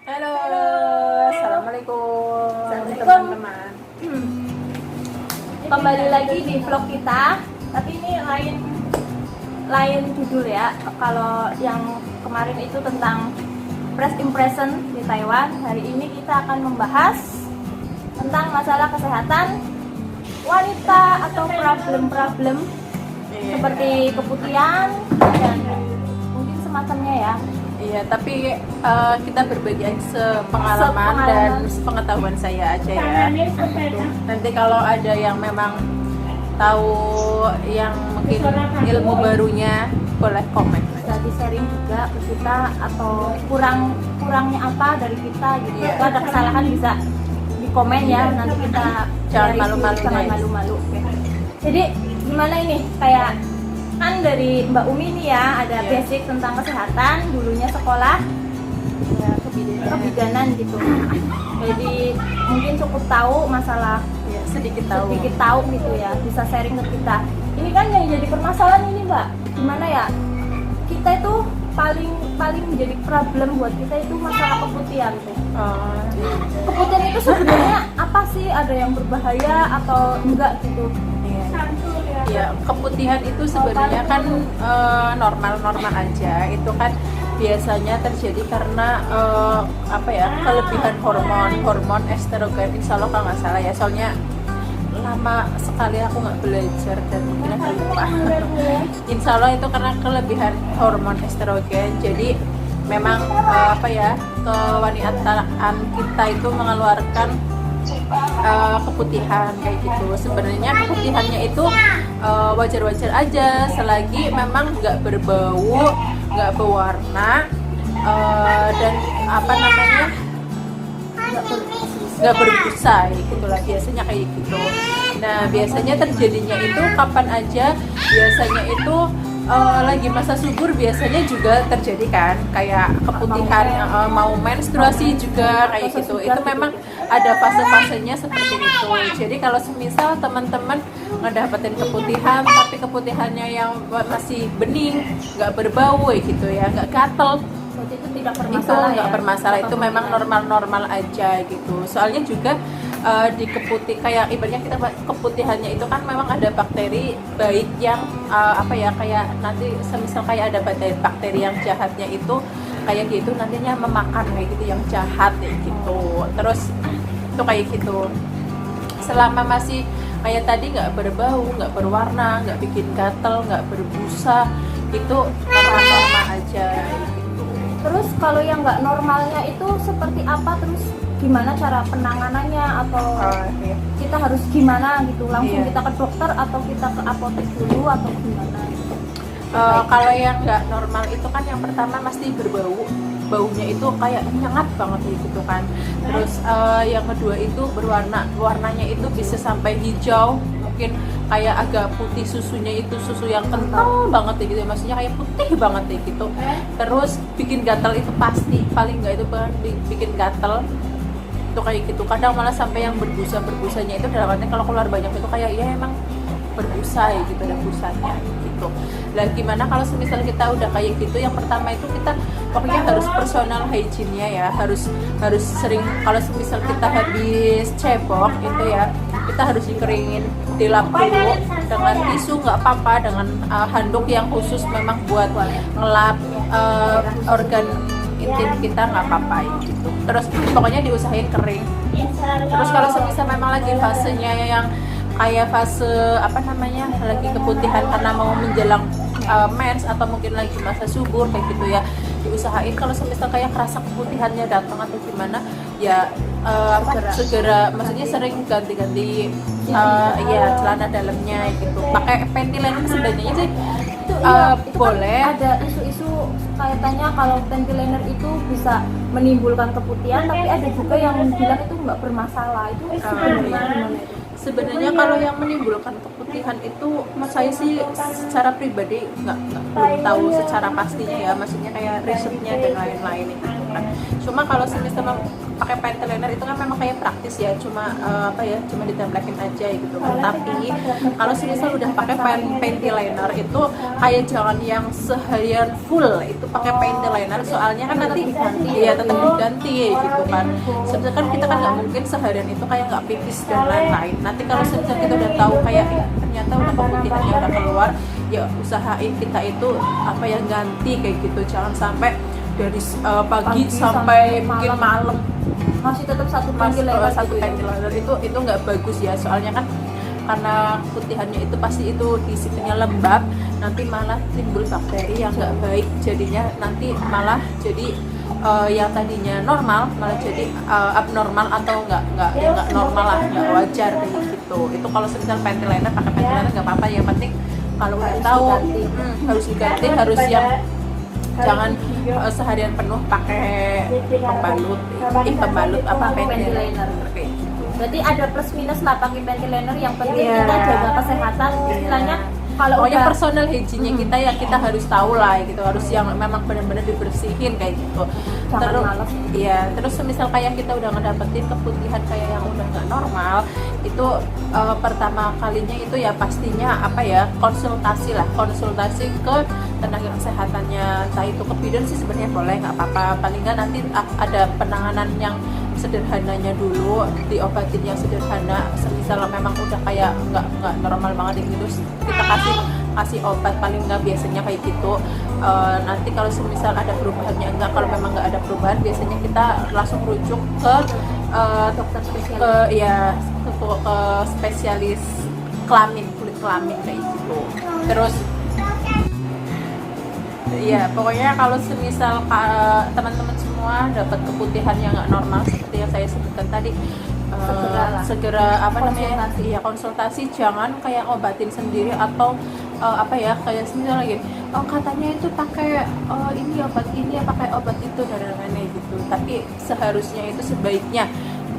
Halo, assalamualaikum Assalamualaikum. teman-teman. Kembali lagi di vlog kita, tapi ini lain judul ya. Kalau yang kemarin itu tentang first impression di Taiwan, hari ini kita akan membahas tentang masalah kesehatan wanita atau problem-problem seperti keputihan dan mungkin semacamnya ya. Iya, tapi kita berbagi aja pengalaman dan pengetahuan saya aja ya. Nanti kalau ada yang memang tahu yang mungkin ilmu barunya boleh komen. Bisa di sharing juga ke kita atau kurangnya apa dari kita gitu. Iya. Kalau ada kesalahan bisa di komen ya, nanti kita Jangan dari malu-malu, sini, jangan guys. malu-malu. Oke. Jadi gimana ini kayak kan dari Mbak Umi nih ya ada Iya. basic tentang kesehatan, dulunya sekolah ya, kebidanan gitu. Jadi mungkin cukup tahu masalah Ya, sedikit tahu. gitu ya, bisa sharing ke kita. Ini kan yang jadi permasalahan ini Mbak, gimana ya, kita itu paling menjadi problem buat kita itu masalah keputihan tuh. Keputihan itu sebenarnya apa sih, ada yang berbahaya atau enggak gitu? Iya. Ya, keputihan itu sebenarnya kan normal-normal aja. Itu kan biasanya terjadi karena kelebihan hormon estrogen. Insya Allah kalau nggak salah ya, soalnya lama sekali aku nggak belajar dan mungkin aku lupa. Insya Allah itu karena kelebihan hormon estrogen. Jadi memang kewanitaan kita itu mengeluarkan keputihan kayak gitu. Sebenarnya keputihannya itu wajar-wajar aja selagi memang nggak berbau, nggak berwarna, dan nggak berbusa gitulah, biasanya kayak gitu. Nah, biasanya terjadinya itu kapan aja? Biasanya itu lagi masa subur biasanya juga terjadi kan, kayak keputihan, mau menstruasi juga kayak gitu. Itu memang ada fase-fasenya seperti itu. Jadi kalau semisal teman-teman ngedapetin keputihan tapi keputihannya yang masih bening, nggak berbau gitu ya, nggak gatel, Berarti itu tidak itu bermasalah nggak ya? bermasalah, itu memang normal-normal aja gitu. Soalnya juga di kayak ibaratnya kita keputihannya itu kan memang ada bakteri baik yang kayak nanti semisal kayak ada bakteri yang jahatnya itu kayak gitu, nantinya memakan kayak gitu yang jahat kayak gitu. Terus itu kayak gitu, selama masih kayak tadi nggak berbau, nggak berwarna, nggak bikin gatel, nggak berbusa, itu normal-normal aja gitu. Terus kalau yang nggak normalnya itu seperti apa, terus gimana cara penanganannya, atau Iya. kita harus gimana gitu, langsung Iya. kita ke dokter atau kita ke apotek dulu atau gimana gitu? Kalau yang nggak normal itu kan yang pertama pasti berbau, baunya itu kayak nyengat banget gitu kan. Terus yang kedua itu warnanya itu bisa sampai hijau, mungkin kayak agak putih, susunya itu susu yang kental banget gitu, maksudnya kayak putih banget gitu. Terus bikin gatal itu pasti, paling nggak itu kan bikin gatal itu kayak gitu. Kadang malah sampai yang berbusanya itu dalam artinya kalau keluar banyak itu kayak ya emang berbusa ya gitu, ada busanya gitu. Lah gimana kalau semisal kita udah kayak gitu, yang pertama itu kita pokoknya harus personal hygiene-nya ya, harus sering, kalau semisal kita habis cebok itu ya, kita harus dikeringin, dilap dulu dengan tisu nggak apa-apa, dengan handuk yang khusus memang buat ngelap organ intim kita nggak apa-apa gitu. Terus pokoknya diusahain kering. Terus kalau semisal memang lagi fasenya yang kayak fase lagi keputihan karena mau menjelang mens atau mungkin lagi masa subur kayak gitu ya, diusahain kalau semisal kayak kerasa keputihannya datang atau gimana ya, segera maksudnya sering ganti-ganti celana dalamnya gitu, pakai panty liner sebenarnya sih. Itu itu boleh. kan ada isu-isu kaitannya kalau panty liner itu bisa menimbulkan keputihan, tapi ada juga yang bilang itu nggak bermasalah. Itu sebenarnya gimana itu? Sebenarnya kalau yang menimbulkan keputihan itu, saya sih secara pribadi belum tahu secara pastinya ya, maksudnya kayak risetnya dan lain-lain itu kan. Cuma kalau semisal pakai panty liner itu kan memang kayak praktis ya, cuma cuma ditempelin aja gitu kan. Tapi kalau misal udah pakai panty liner itu kayak jangan yang seharian full itu pakai panty liner, soalnya kan nanti ya tetap diganti gitu kan. Sebenarnya kan kita kan nggak mungkin seharian itu kayak nggak pipis dan lain-lain. Nanti kalau misalnya kita udah tahu kayak ternyata udah keputihannya udah keluar, ya usahain kita itu ganti kayak gitu. Jangan sampai dari pagi sampai mungkin malam masih tetap satu panty liner satu gitu ya? panty liner itu nggak bagus ya, soalnya kan karena putihannya itu pasti itu di situnya lembab, nanti malah timbul bakteri yang nggak baik, jadinya nanti malah jadi yang tadinya normal malah jadi abnormal atau nggak normal lah, nggak wajar kayak gitu. Itu kalau misal panty liner pakai panty liner nggak apa-apa, yang penting kalau udah tahu harus diganti, harus yang jangan seharian penuh pakai pembalut panty liner. Berarti ada plus minus lah pakai panty liner, yang penting kita jaga kesehatan, istilahnya kalau pokoknya udah personal hygiene-nya kita ya kita harus tahu lah gitu, harus yang memang benar-benar dibersihin kayak gitu. Jangan malas. Iya, terus misal kayak kita udah ngedapetin keputihan kayak yang udah nggak normal, itu pertama kalinya itu ya pastinya konsultasi ke tenaga kesehatannya, entah itu ke bidan sih sebenarnya boleh, nggak apa-apa, paling nggak nanti ada penanganan yang sederhananya dulu, diobatin yang sederhana. Semisal memang udah kayak nggak normal banget gitu, kita kasih obat paling nggak biasanya kayak gitu. Nanti kalau semisal ada perubahannya enggak, kalau memang nggak ada perubahan biasanya kita langsung rujuk ke dokter spesialis, ke spesialis kulit kelamin kayak gitu. Terus iya, pokoknya kalau semisal teman-teman semua dapat keputihan yang nggak normal seperti yang saya sebutkan tadi, segera konsultasi. Jangan kayak obatin sendiri atau kayak semisal lagi katanya itu pakai ini obat ini ya, pakai obat itu dan lain-lain gitu. Tapi seharusnya itu sebaiknya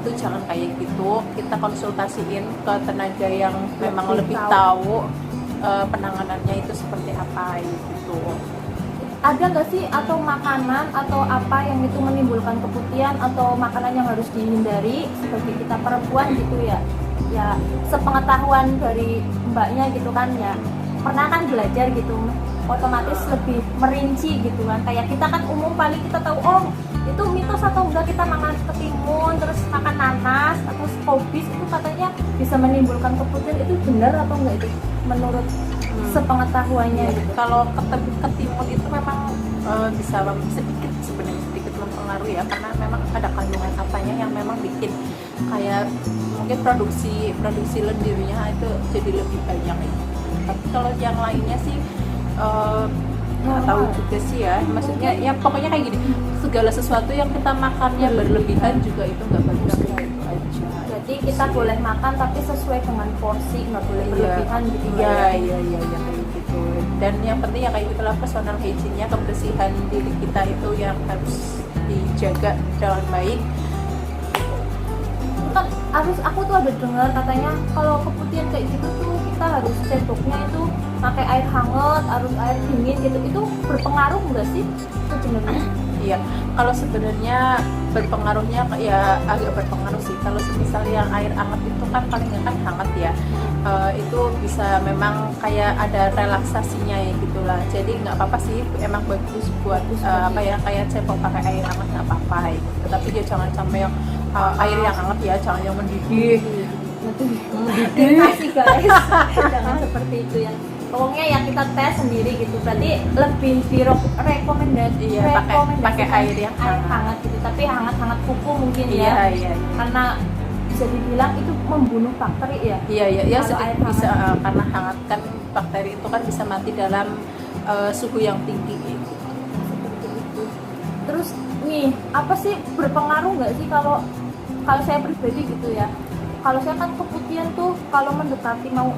itu jangan kayak gitu, kita konsultasiin ke tenaga yang memang lebih tahu penanganannya itu seperti apa gitu. Ada nggak sih atau makanan atau apa yang itu menimbulkan keputihan atau makanan yang harus dihindari sebagai kita perempuan gitu ya? Ya sepengetahuan dari mbaknya gitu kan ya, pernah kan belajar gitu, otomatis lebih merinci gitu kan. Kayak kita kan umum paling kita tahu itu mitos atau enggak, kita makan ketimun terus makan nanas atau skobis itu katanya bisa menimbulkan keputihan, itu benar atau enggak itu menurut sepengetahuannya gitu? Kalau ketimun itu memang bisa sedikit mempengaruhi ya, karena memang ada kandungan apanya yang memang bikin kayak mungkin produksi lendirnya itu jadi lebih banyak ya. Tapi kalau yang lainnya sih nggak tahu juga sih ya, maksudnya ya pokoknya kayak gini, segala sesuatu yang kita makannya berlebihan juga itu nggak bagus gitu aja. Jadi kita boleh makan tapi sesuai dengan porsi, nggak boleh berlebihan gitu ya. Iya kayak gitu. Dan yang penting ya kayak gitulah, personal hygiene-nya, kebersihan diri kita itu yang harus dijaga dengan baik. Kan aku tuh ada dengar katanya kalau keputihan kayak gitu tuh kita harus ceboknya itu pakai air hangat, harus air dingin gitu. Itu berpengaruh nggak sih sebenarnya? Iya, kalau sebenarnya berpengaruhnya ya agak berpengaruh sih. Kalau misal yang air hangat itu kan paling kan hangat ya, itu bisa memang kayak ada relaksasinya ya gitulah. Jadi nggak apa-apa sih, emang bagus buat kayak cebok pakai air hangat nggak apa-apa gitu. Tapi dia jangan sampai yang air yang hangat ya, jangan yang mendidih. Kasih guys, jangan seperti itu ya. Pokoknya yang kita tes sendiri gitu, berarti lebih rekomendasi pakai air yang hangat gitu, tapi hangat kuku mungkin ya. Karena bisa dibilang itu membunuh bakteri ya. Iya Kalau bisa karena hangat kan bakteri itu kan bisa mati dalam suhu yang tinggi gitu. Terus nih, apa sih berpengaruh nggak sih kalau saya pribadi gitu ya? Kalau saya kan keputihan tuh kalau mendekati mau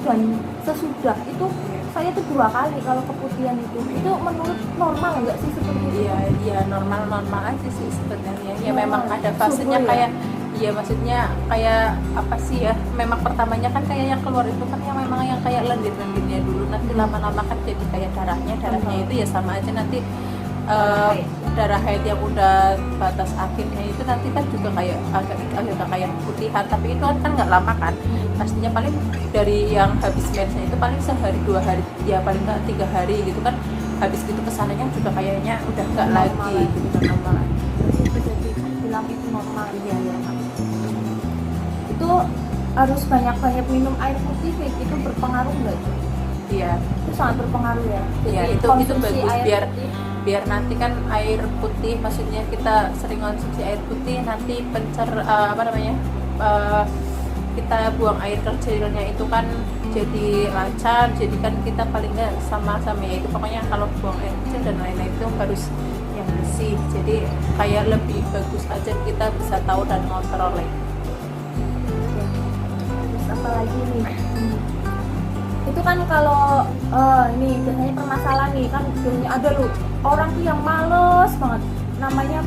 dan sesudah itu saya tuh 2 kali kalau keputihan itu menurut normal nggak sih seperti itu? Iya normal aja sih sebenarnya. Ya memang ada fasenya kayak iya, maksudnya kayak apa sih ya, memang pertamanya kan kayak yang keluar itu kan yang memang yang kayak lendir-lendirnya dulu, nanti lama-lama kan jadi kayak darahnya itu ya sama aja nanti darah haid yang udah batas akhirnya itu nanti kan juga kayak agak kayak putihan, tapi itu kan nggak lama kan, pastinya paling dari yang habis mensnya itu paling sehari 2 hari ya paling nggak 3 hari gitu kan, habis gitu kesananya juga kayaknya udah nggak lagi gitu kan, normal lagi. Itu jadi bilang itu normal. Iya ya. Itu harus banyak-banyak minum air putih kayak gitu, berpengaruh nggak tuh? Iya. Itu sangat berpengaruh ya. Iya, Jadi itu konsumsi bagus air biar nanti kan air putih, maksudnya kita sering konsumsi air putih nanti kita buang air kecilnya itu kan jadi lancar, jadi kan kita paling nggak sama-sama ya itu pokoknya kalau buang air kecil dan lain-lain itu harus yang bersih, jadi kayak lebih bagus aja kita bisa tahu dan ngontrol ya. Terus apa lagi nih? Itu kan kalau nih biasanya permasalahan nih kan biasanya ada loh orang tuh yang males banget namanya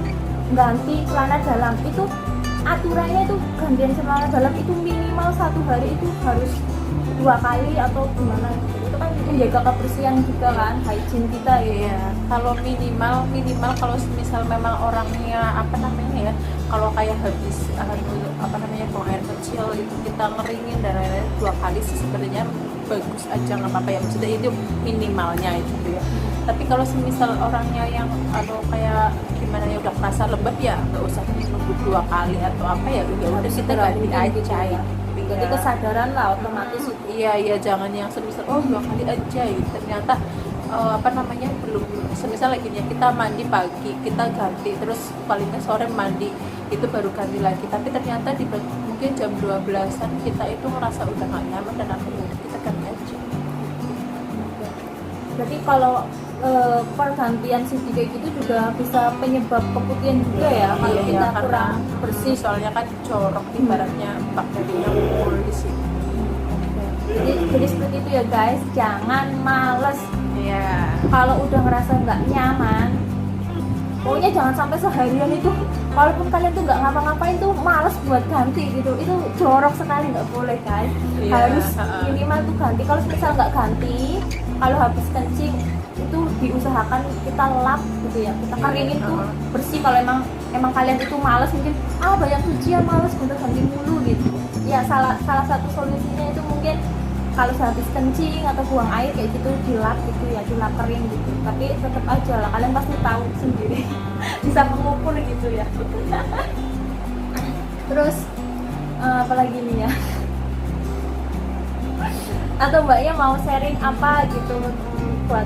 ganti celana dalam. Itu aturannya itu gantian celana dalam itu minimal 1 hari itu harus 2 kali atau gimana gitu. Itu kan menjaga kebersihan juga kan, hygiene kita ya. Iya, kalau minimal kalau misal memang orangnya kalau kayak habis buang air kecil itu kita ngeringin dan lain-lain 2 kali sih sebenarnya bagus aja, nggak apa-apa ya, maksudnya itu minimalnya itu ya. Tapi kalau semisal orangnya yang kayak gimana ya udah merasa lembab ya nggak usah nunggu 2 kali atau apa ya udah kita ganti aja ya. Jadi kesadaran lah otomatis itu. Iya jangan yang semisal 2 kali aja gitu. Ternyata belum, semisal lagi ya kita mandi pagi kita ganti, terus palingnya sore mandi itu baru ganti lagi, tapi ternyata mungkin jam 12-an kita itu merasa udah nggak nyaman dan akhirnya kita ganti aja. Berarti kalau pergantian CD kayak gitu juga bisa penyebab keputihan juga ya kalau kita kurang bersih. Soalnya kan corok ibaratnya bakterinya ngumpul di sini. Jadi seperti itu ya guys, jangan males. Iya. Kalau udah ngerasa nggak nyaman, pokoknya jangan sampai seharian itu, walaupun kalian tuh nggak ngapa-ngapain tuh males buat ganti gitu, itu jorok sekali, nggak boleh guys. Harus minimal tuh ganti. Kalau misal nggak ganti, kalau habis kencing itu diusahakan kita lap gitu ya, kita keringin tuh bersih. Kalau emang kalian itu males, mungkin banyak cucian males gonta ganti mulu gitu ya, salah satu solusinya itu mungkin kalau habis kencing atau buang air kayak gitu dilap gitu ya, dilap kering gitu. Tapi tetap aja lah, kalian pasti tahu sendiri bisa mengukur gitu ya. Terus apalagi nih ya, atau mbaknya mau sharing apa gitu buat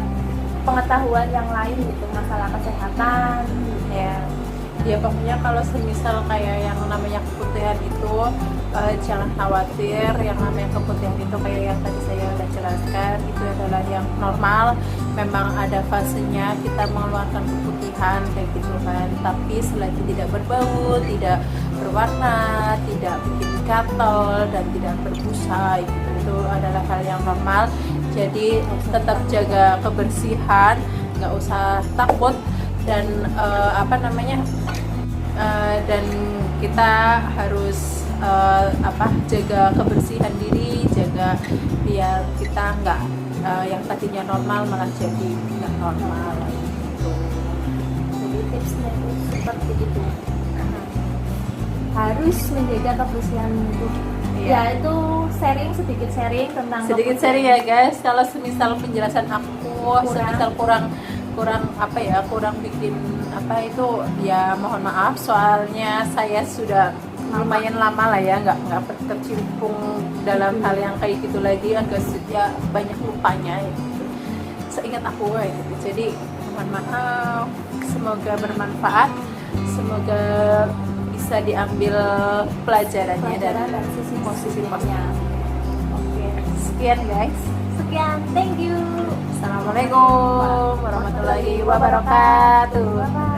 pengetahuan yang lain gitu masalah kesehatan ya pokoknya kalau semisal kayak yang namanya keputihan itu jangan khawatir, yang namanya keputihan itu kayak yang tadi saya udah jelaskan itu adalah yang normal, memang ada fasenya kita mengeluarkan keputihan kayak gitu kan, tapi selagi tidak berbau, tidak berwarna, tidak bikin gatal dan tidak berbusa gitu, itu adalah hal yang normal. Jadi tetap jaga kebersihan, nggak usah takut, dan dan kita harus jaga kebersihan diri, jaga biar kita nggak yang tadinya normal malah jadi nggak normal gitu. Jadi tipsnya itu seperti itu, harus menjaga kebersihan itu. Ya itu sedikit sharing ya guys. Kalau semisal penjelasan aku semisal kurang bikin itu ya mohon maaf, soalnya saya sudah lumayan lama lah ya nggak tercimpung dalam hal yang kayak gitu lagi, agak ya banyak lupanya gitu. Seingat aku gitu. Jadi mohon maaf, semoga bermanfaat, semoga bisa diambil pelajarannya dan sisi positifnya. Oke. Sekian guys. Thank you. Assalamualaikum warahmatullahi wabarakatuh.